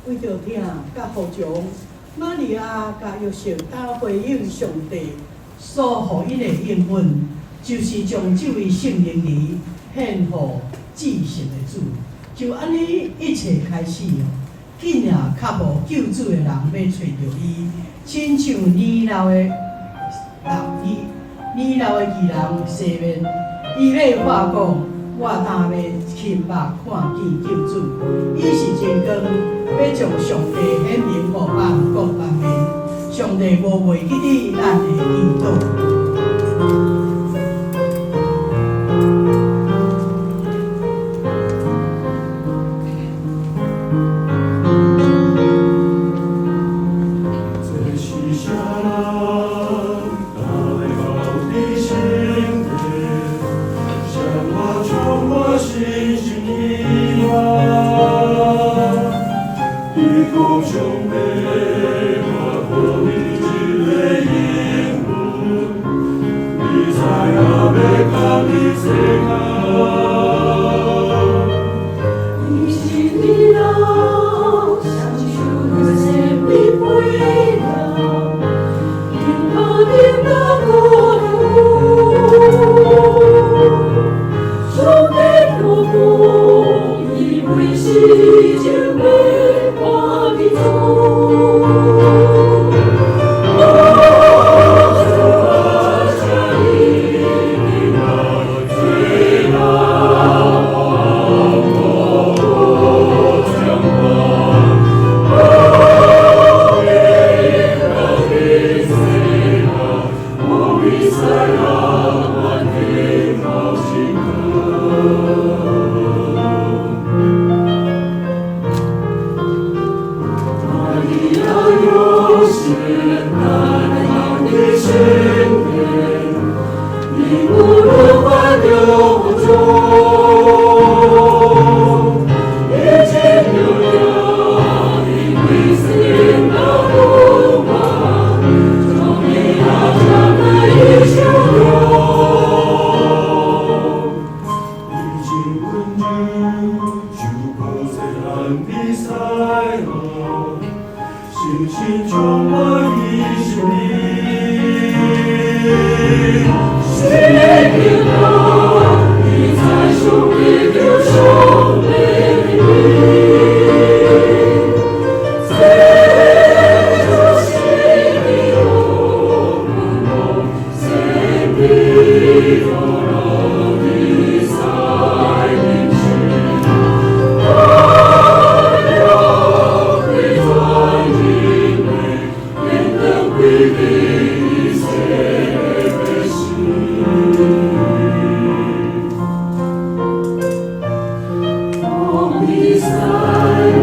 为着疼甲服从，玛利亚甲约瑟答回应上帝所予因的应允，就是将这位圣灵儿献予至圣的主。就安尼一切开始哦，竟然较无救主的人要找着伊，亲像年老的人，年老的义人西面，伊要话讲，我担要亲目看见救主，伊是真光，要将上帝显明予万国万民。上帝无袂记得咱的祈祷。Israel.